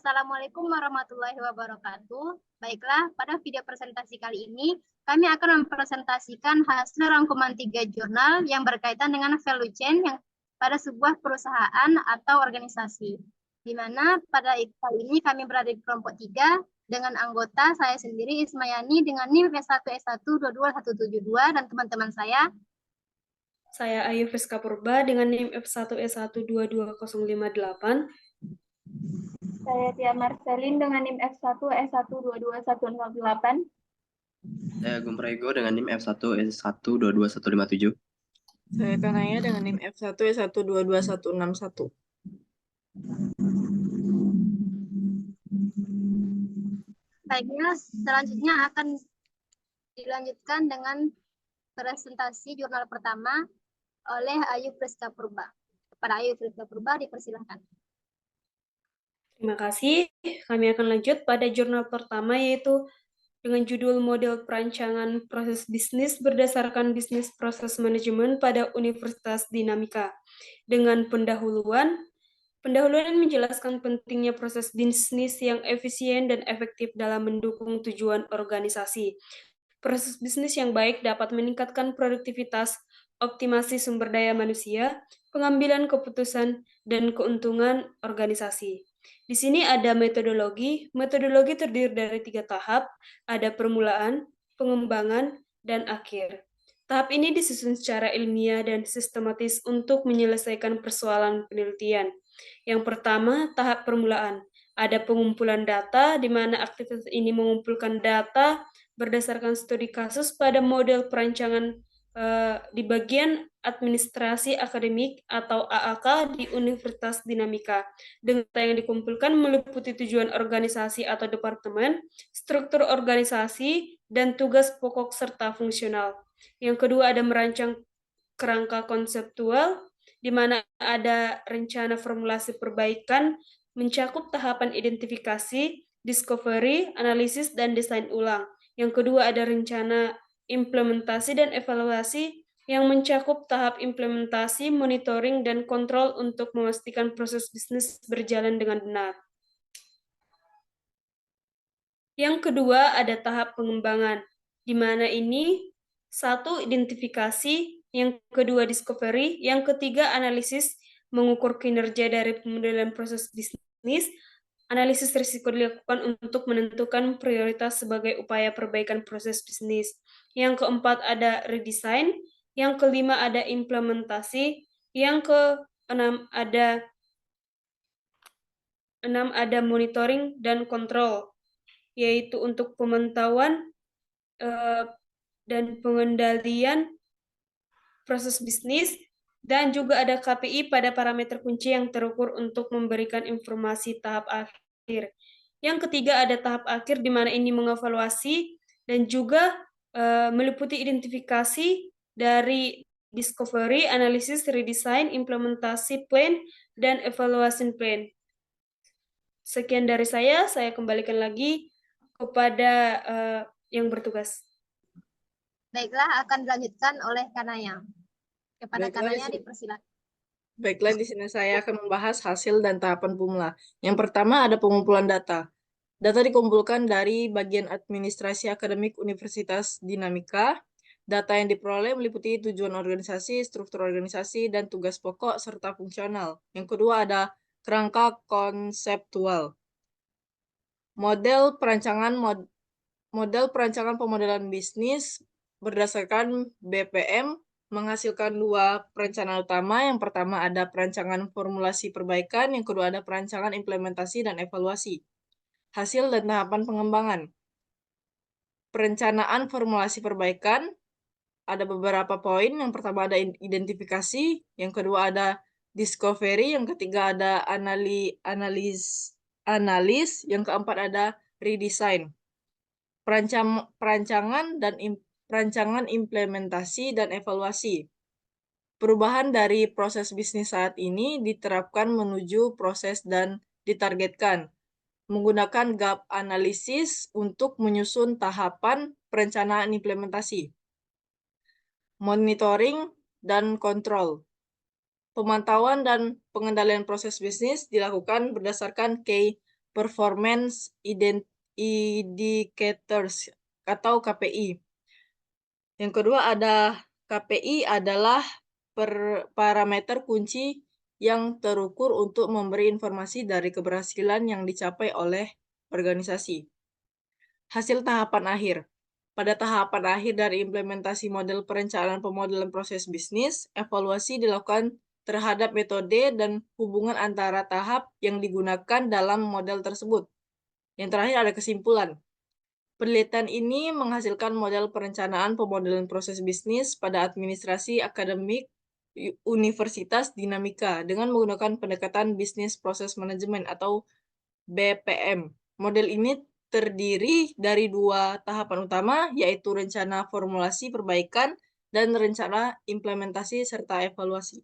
Assalamualaikum warahmatullahi wabarakatuh. Baiklah, pada video presentasi kali ini, kami akan mempresentasikan hasil rangkuman 3 jurnal yang berkaitan dengan value chain yang pada sebuah perusahaan atau organisasi. Di mana pada kali ini kami berada di kelompok 3 dengan anggota saya sendiri Ismayani dengan NIM S1 S1 22172 dan teman-teman saya. Saya Ayu Friska Purba dengan NIM F1 S1 22058. Saya Tia Marcelin dengan NIM F1 S1 22108. Saya Agung Prego dengan NIM F1 S1 22157. Saya Kanaya dengan NIM F1 S1 22161. Baiknya, selanjutnya akan dilanjutkan dengan presentasi jurnal pertama oleh Ayu Friska Purba. Kepada Ayu Friska Purba dipersilahkan. Terima kasih. Kami akan lanjut pada jurnal pertama yaitu dengan judul Model Perancangan Proses Bisnis berdasarkan Bisnis Proses Manajemen pada Universitas Dinamika. Dengan pendahuluan menjelaskan pentingnya proses bisnis yang efisien dan efektif dalam mendukung tujuan organisasi. Proses bisnis yang baik dapat meningkatkan produktivitas, optimasi sumber daya manusia, pengambilan keputusan, dan keuntungan organisasi. Di sini ada metodologi. Metodologi terdiri dari 3 tahap, ada permulaan, pengembangan, dan akhir. Tahap ini disusun secara ilmiah dan sistematis untuk menyelesaikan persoalan penelitian. Yang pertama, tahap permulaan. Ada pengumpulan data, di mana aktivitas ini mengumpulkan data berdasarkan studi kasus pada model perancangan di bagian administrasi akademik atau AAK di Universitas Dinamika. Data yang dikumpulkan meliputi tujuan organisasi atau departemen, struktur organisasi, dan tugas pokok serta fungsional. Yang kedua ada merancang kerangka konseptual, di mana ada rencana formulasi perbaikan, mencakup tahapan identifikasi, discovery, analisis, dan desain ulang. Yang kedua ada rencana implementasi dan evaluasi yang mencakup tahap implementasi, monitoring, dan kontrol untuk memastikan proses bisnis berjalan dengan benar. Yang kedua ada tahap pengembangan, di mana ini satu identifikasi, yang kedua discovery, yang ketiga analisis, mengukur kinerja dari pemodelan proses bisnis, analisis risiko dilakukan untuk menentukan prioritas sebagai upaya perbaikan proses bisnis. Yang keempat ada redesign, yang kelima ada implementasi, yang keenam ada monitoring dan kontrol, yaitu untuk pemantauan dan pengendalian proses bisnis, dan juga ada KPI pada parameter kunci yang terukur untuk memberikan informasi tahap akhir. Yang ketiga ada tahap akhir, di mana ini mengevaluasi dan juga meliputi identifikasi dari discovery, analisis, redesign, implementasi plan, dan evaluasi plan. Sekian dari saya kembalikan lagi kepada yang bertugas. Baiklah, akan dilanjutkan oleh Kanaya. Kepada Kanaya dipersilakan. Baiklah, di sini saya akan membahas hasil dan tahapan pemula. Yang pertama ada pengumpulan data. Data dikumpulkan dari bagian administrasi akademik Universitas Dinamika. Data yang diperoleh meliputi tujuan organisasi, struktur organisasi, dan tugas pokok serta fungsional. Yang kedua ada kerangka konseptual. Model perancangan pemodelan bisnis berdasarkan BPM menghasilkan 2 perencanaan utama. Yang pertama ada perancangan formulasi perbaikan, yang kedua ada perancangan implementasi dan evaluasi. Hasil dan tahapan pengembangan. Perencanaan formulasi perbaikan ada beberapa poin. Yang pertama ada identifikasi, yang kedua ada discovery, yang ketiga ada analis, yang keempat ada redesign. Perancangan implementasi dan evaluasi. Perubahan dari proses bisnis saat ini diterapkan menuju proses dan ditargetkan. Menggunakan gap analisis untuk menyusun tahapan perencanaan implementasi. Monitoring dan kontrol. Pemantauan dan pengendalian proses bisnis dilakukan berdasarkan key Performance Indicators atau KPI. Yang kedua ada KPI adalah parameter kunci yang terukur untuk memberi informasi dari keberhasilan yang dicapai oleh organisasi. Hasil tahapan akhir. Pada tahapan akhir dari implementasi model perencanaan pemodelan proses bisnis, evaluasi dilakukan terhadap metode dan hubungan antara tahap yang digunakan dalam model tersebut. Yang terakhir ada kesimpulan. Penelitian ini menghasilkan model perencanaan pemodelan proses bisnis pada administrasi akademik Universitas Dinamika dengan menggunakan pendekatan Business Process Management atau BPM. Model ini terdiri dari 2 tahapan utama, yaitu rencana formulasi perbaikan dan rencana implementasi serta evaluasi.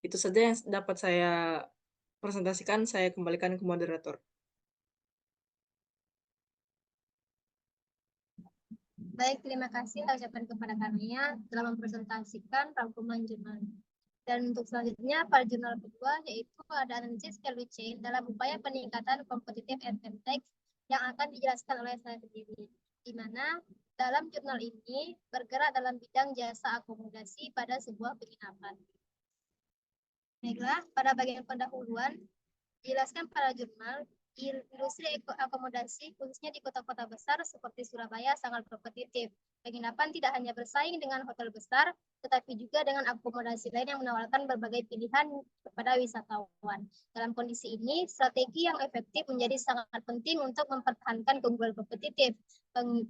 Itu saja yang dapat saya presentasikan. Saya kembalikan ke moderator. Baik, terima kasih saya ucapkan kepada Karnia telah mempresentasikan rangkuman jurnal. Dan untuk selanjutnya pada jurnal kedua yaitu ada analisis value chain dalam upaya peningkatan kompetitif Advantage yang akan dijelaskan oleh saya sendiri. Di mana dalam jurnal ini bergerak dalam bidang jasa akomodasi pada sebuah penginapan. Baiklah, pada bagian pendahuluan dijelaskan pada jurnal industri akomodasi khususnya di kota-kota besar seperti Surabaya sangat kompetitif. Penginapan tidak hanya bersaing dengan hotel besar, tetapi juga dengan akomodasi lain yang menawarkan berbagai pilihan kepada wisatawan. Dalam kondisi ini, strategi yang efektif menjadi sangat penting untuk mempertahankan keunggulan kompetitif.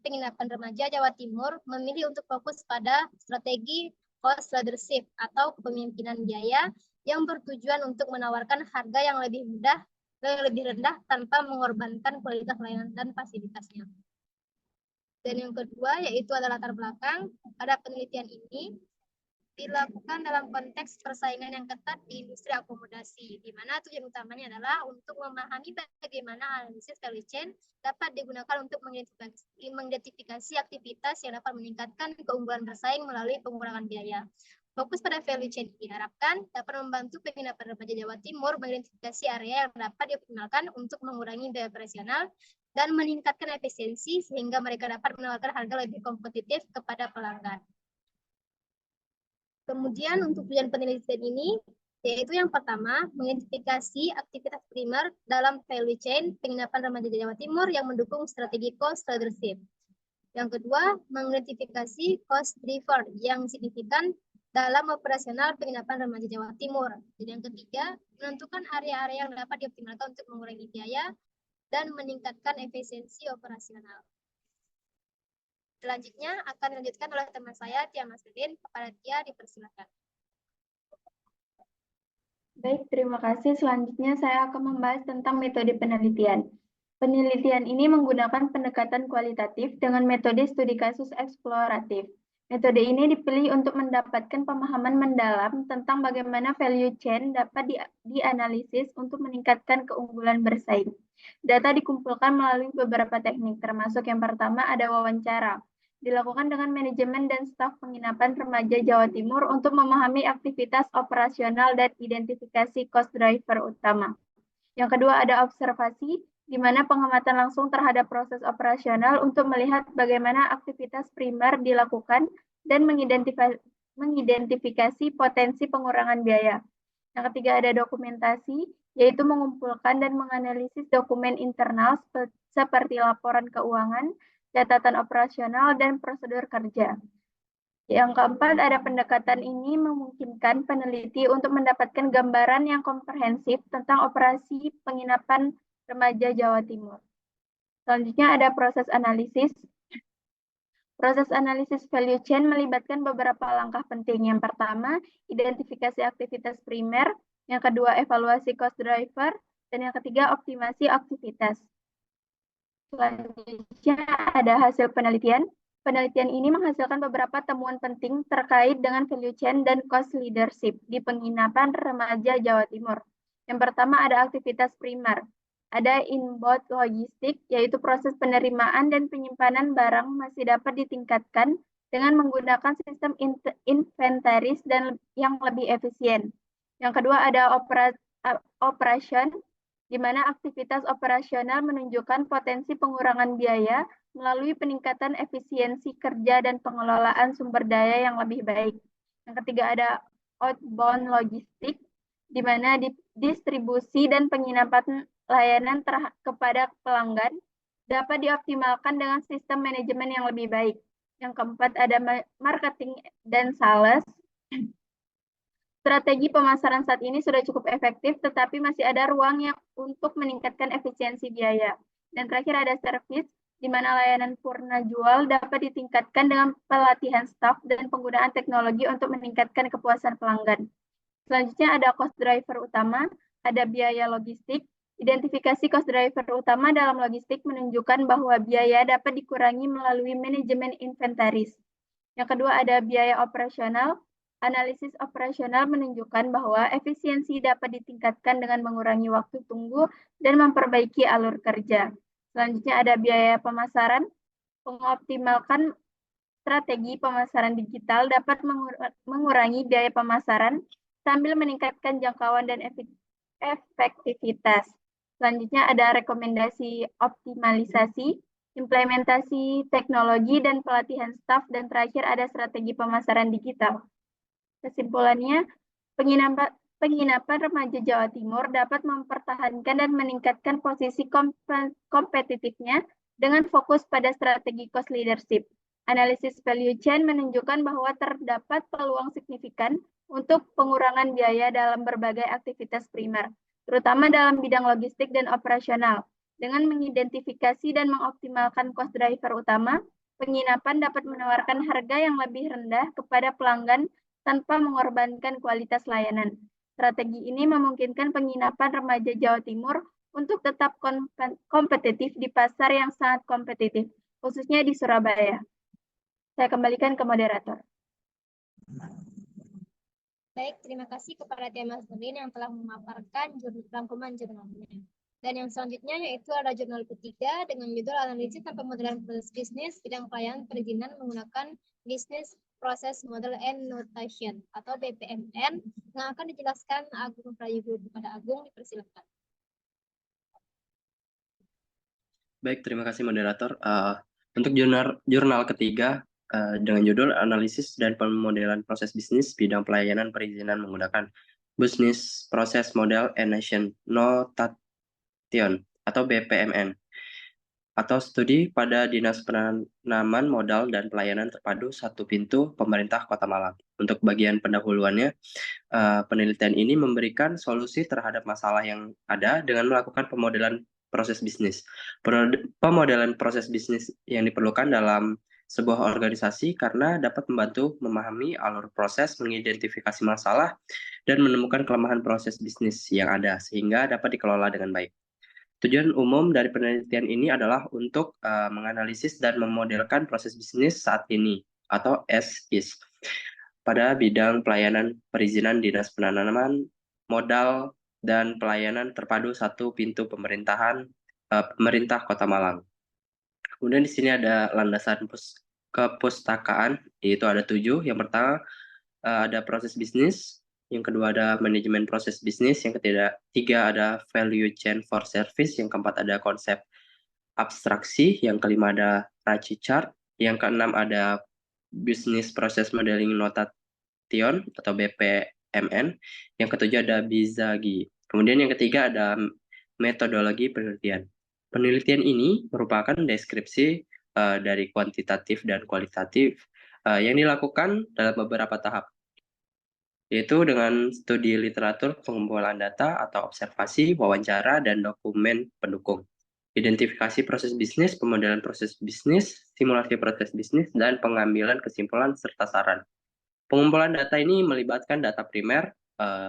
Penginapan remaja Jawa Timur memilih untuk fokus pada strategi cost leadership atau kepemimpinan biaya yang bertujuan untuk menawarkan harga yang lebih mudah lebih rendah tanpa mengorbankan kualitas layanan dan fasilitasnya. Dan yang kedua yaitu adalah latar belakang. Pada penelitian ini dilakukan dalam konteks persaingan yang ketat di industri akomodasi, di mana tujuan utamanya adalah untuk memahami bagaimana analisis value chain dapat digunakan untuk mengidentifikasi aktivitas yang dapat meningkatkan keunggulan bersaing melalui pengurangan biaya. Fokus pada value chain diharapkan dapat membantu penginapan remaja Jawa Timur mengidentifikasi area yang dapat dioptimalkan untuk mengurangi biaya operasional dan meningkatkan efisiensi sehingga mereka dapat menawarkan harga lebih kompetitif kepada pelanggan. Kemudian untuk tujuan penelitian ini yaitu yang pertama mengidentifikasi aktivitas primer dalam value chain penginapan remaja Jawa Timur yang mendukung strategi cost leadership. Yang kedua mengidentifikasi cost driver yang signifikan dalam operasional penginapan remaja Jawa Timur. Jadi yang ketiga, menentukan area-area yang dapat dioptimalkan untuk mengurangi biaya dan meningkatkan efisiensi operasional. Selanjutnya akan dilanjutkan oleh teman saya, Tia Marselin. Kepada Tia, dipersilakan. Baik, terima kasih. Selanjutnya saya akan membahas tentang metode penelitian. Penelitian ini menggunakan pendekatan kualitatif dengan metode studi kasus eksploratif. Metode ini dipilih untuk mendapatkan pemahaman mendalam tentang bagaimana value chain dapat dianalisis untuk meningkatkan keunggulan bersaing. Data dikumpulkan melalui beberapa teknik, termasuk yang pertama ada wawancara. Dilakukan dengan manajemen dan staf penginapan remaja Jawa Timur untuk memahami aktivitas operasional dan identifikasi cost driver utama. Yang kedua ada observasi, di mana pengamatan langsung terhadap proses operasional untuk melihat bagaimana aktivitas primer dilakukan dan mengidentifikasi potensi pengurangan biaya. Yang ketiga ada dokumentasi, yaitu mengumpulkan dan menganalisis dokumen internal seperti laporan keuangan, catatan operasional, dan prosedur kerja. Yang keempat, ada pendekatan ini memungkinkan peneliti untuk mendapatkan gambaran yang komprehensif tentang operasi penginapan remaja Jawa Timur. Selanjutnya ada proses analisis. Proses analisis value chain melibatkan beberapa langkah penting. Yang pertama, identifikasi aktivitas primer. Yang kedua, evaluasi cost driver. Dan yang ketiga, optimasi aktivitas. Selanjutnya ada hasil penelitian. Penelitian ini menghasilkan beberapa temuan penting terkait dengan value chain dan cost leadership di penginapan remaja Jawa Timur. Yang pertama ada aktivitas primer. Ada inbound logistik, yaitu proses penerimaan dan penyimpanan barang masih dapat ditingkatkan dengan menggunakan sistem inventaris dan yang lebih efisien. Yang kedua ada operation, di mana aktivitas operasional menunjukkan potensi pengurangan biaya melalui peningkatan efisiensi kerja dan pengelolaan sumber daya yang lebih baik. Yang ketiga ada outbound logistik, di mana distribusi dan penginapan layanan kepada pelanggan dapat dioptimalkan dengan sistem manajemen yang lebih baik. Yang keempat ada marketing dan sales. Strategi pemasaran saat ini sudah cukup efektif, tetapi masih ada ruang yang untuk meningkatkan efisiensi biaya. Dan terakhir ada service, di mana layanan purna jual dapat ditingkatkan dengan pelatihan staf dan penggunaan teknologi untuk meningkatkan kepuasan pelanggan. Selanjutnya ada cost driver utama, ada biaya logistik. Identifikasi cost driver utama dalam logistik menunjukkan bahwa biaya dapat dikurangi melalui manajemen inventaris. Yang kedua ada biaya operasional. Analisis operasional menunjukkan bahwa efisiensi dapat ditingkatkan dengan mengurangi waktu tunggu dan memperbaiki alur kerja. Selanjutnya ada biaya pemasaran. Mengoptimalkan strategi pemasaran digital dapat mengurangi biaya pemasaran sambil meningkatkan jangkauan dan efektivitas. Selanjutnya ada rekomendasi optimalisasi, implementasi teknologi dan pelatihan staf, dan terakhir ada strategi pemasaran digital. Kesimpulannya, penginapan remaja Jawa Timur dapat mempertahankan dan meningkatkan posisi kompetitifnya dengan fokus pada strategi cost leadership. Analisis value chain menunjukkan bahwa terdapat peluang signifikan untuk pengurangan biaya dalam berbagai aktivitas primer, terutama dalam bidang logistik dan operasional. Dengan mengidentifikasi dan mengoptimalkan cost driver utama, penginapan dapat menawarkan harga yang lebih rendah kepada pelanggan tanpa mengorbankan kualitas layanan. Strategi ini memungkinkan penginapan remaja Jawa Timur untuk tetap kompetitif di pasar yang sangat kompetitif, khususnya di Surabaya. Saya kembalikan ke moderator. Baik, terima kasih kepada Tia Masnurin yang telah memaparkan rangkuman jurnalnya. Dan yang selanjutnya yaitu ada jurnal ketiga dengan judul Analisis dan Pemodelan Proses Bisnis Bidang Pelayanan Perizinan Menggunakan Business Process Model and Notation atau BPMN yang akan dijelaskan Agung Prayogo. Kepada Agung, dipersilakan. Baik, terima kasih moderator. Untuk jurnal ketiga dengan judul Analisis dan Pemodelan Proses Bisnis Bidang Pelayanan Perizinan Menggunakan Business Process Model and Notation atau BPMN, atau studi pada Dinas Penanaman Modal dan Pelayanan Terpadu Satu Pintu Pemerintah Kota Malang. Untuk bagian pendahuluannya, penelitian ini memberikan solusi terhadap masalah yang ada dengan melakukan pemodelan proses bisnis. Pemodelan proses bisnis yang diperlukan dalam sebuah organisasi karena dapat membantu memahami alur proses, mengidentifikasi masalah, dan menemukan kelemahan proses bisnis yang ada sehingga dapat dikelola dengan baik. Tujuan umum dari penelitian ini adalah untuk menganalisis dan memodelkan proses bisnis saat ini atau as is pada bidang pelayanan perizinan Dinas Penanaman Modal dan Pelayanan Terpadu Satu Pintu Pemerintah Kota Malang. Kemudian di sini ada landasan kepustakaan, yaitu ada 7. Yang pertama ada proses bisnis, yang kedua ada manajemen proses bisnis, yang ketiga ada value chain for service, yang keempat ada konsep abstraksi, yang kelima ada RACI chart, yang keenam ada business process modeling notation atau BPMN, yang ketujuh ada BIZAGI. Kemudian yang ketiga ada metodologi penelitian. Penelitian ini merupakan deskripsi dari kuantitatif dan kualitatif yang dilakukan dalam beberapa tahap, yaitu dengan studi literatur, pengumpulan data atau observasi, wawancara, dan dokumen pendukung, identifikasi proses bisnis, pemodelan proses bisnis, simulasi proses bisnis, dan pengambilan kesimpulan serta saran. Pengumpulan data ini melibatkan data primer,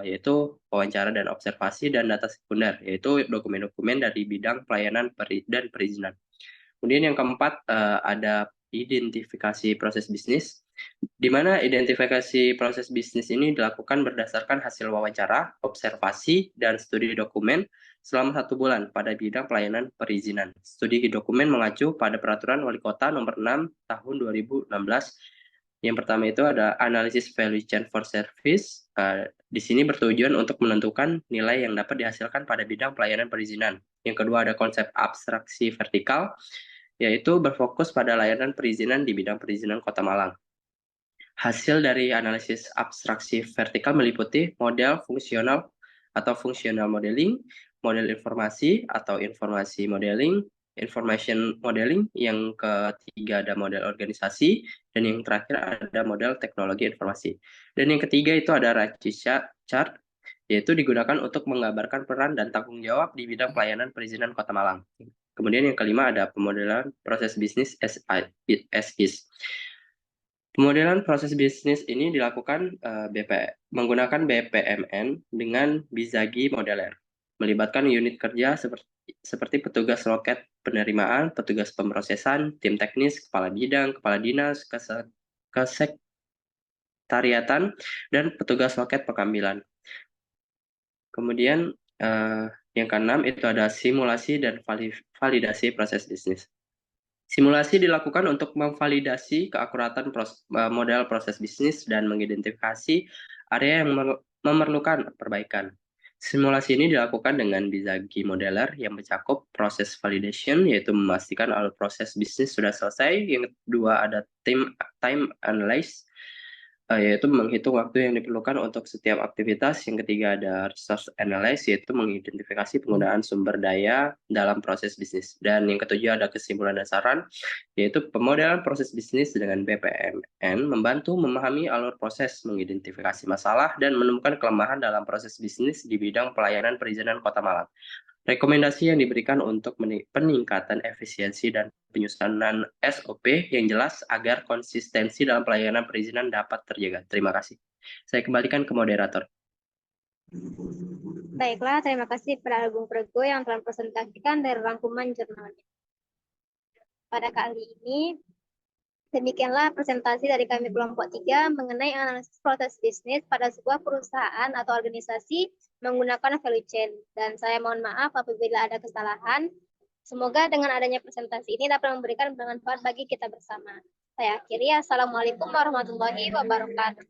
yaitu wawancara dan observasi, dan data sekunder, yaitu dokumen-dokumen dari bidang pelayanan dan perizinan. Kemudian yang keempat ada identifikasi proses bisnis, di mana identifikasi proses bisnis ini dilakukan berdasarkan hasil wawancara, observasi, dan studi dokumen selama 1 bulan pada bidang pelayanan perizinan. Studi dokumen mengacu pada Peraturan Wali Kota Nomor 6 Tahun 2016. Yang pertama itu ada analisis value chain for service, Di sini bertujuan untuk menentukan nilai yang dapat dihasilkan pada bidang pelayanan perizinan. Yang kedua ada konsep abstraksi vertikal, yaitu berfokus pada layanan perizinan di bidang perizinan Kota Malang. Hasil dari analisis abstraksi vertikal meliputi model fungsional atau functional modeling, model informasi atau informasi modeling, information modeling, yang ketiga ada model organisasi, dan yang terakhir ada model teknologi informasi. Dan yang ketiga itu ada Rachisa chart, yaitu digunakan untuk menggambarkan peran dan tanggung jawab di bidang pelayanan perizinan Kota Malang. Kemudian yang kelima ada pemodelan proses bisnis as is. Pemodelan proses bisnis ini dilakukan menggunakan BPMN dengan Bizagi Modeler, melibatkan unit kerja seperti petugas loket penerimaan, petugas pemrosesan, tim teknis, kepala bidang, kepala dinas, kesekretariatan, dan petugas loket pengambilan. Kemudian yang keenam itu ada simulasi dan validasi proses bisnis. Simulasi dilakukan untuk memvalidasi keakuratan model proses bisnis dan mengidentifikasi area yang memerlukan perbaikan. Simulasi ini dilakukan dengan Bizagi Modeler yang mencakup proses validation, yaitu memastikan alur proses bisnis sudah selesai. Yang kedua ada time analysis, yaitu menghitung waktu yang diperlukan untuk setiap aktivitas. Yang ketiga ada resource analysis, yaitu mengidentifikasi penggunaan sumber daya dalam proses bisnis. Dan yang ketujuh ada kesimpulan dasaran, yaitu pemodelan proses bisnis dengan BPMN membantu memahami alur proses, mengidentifikasi masalah, dan menemukan kelemahan dalam proses bisnis di bidang pelayanan perizinan Kota Malang. Rekomendasi yang diberikan untuk peningkatan efisiensi dan penyusunan SOP yang jelas agar konsistensi dalam pelayanan perizinan dapat terjaga. Terima kasih. Saya kembalikan ke moderator. Baiklah, terima kasih kepada Agung Prego yang telah presentasikan dari rangkuman jurnalnya. Pada kali ini, demikianlah presentasi dari kami kelompok 3 mengenai analisis proses bisnis pada sebuah perusahaan atau organisasi menggunakan value chain. Dan saya mohon maaf apabila ada kesalahan. Semoga dengan adanya presentasi ini dapat memberikan bermanfaat bagi kita bersama. Saya akhiri. Assalamualaikum warahmatullahi wabarakatuh.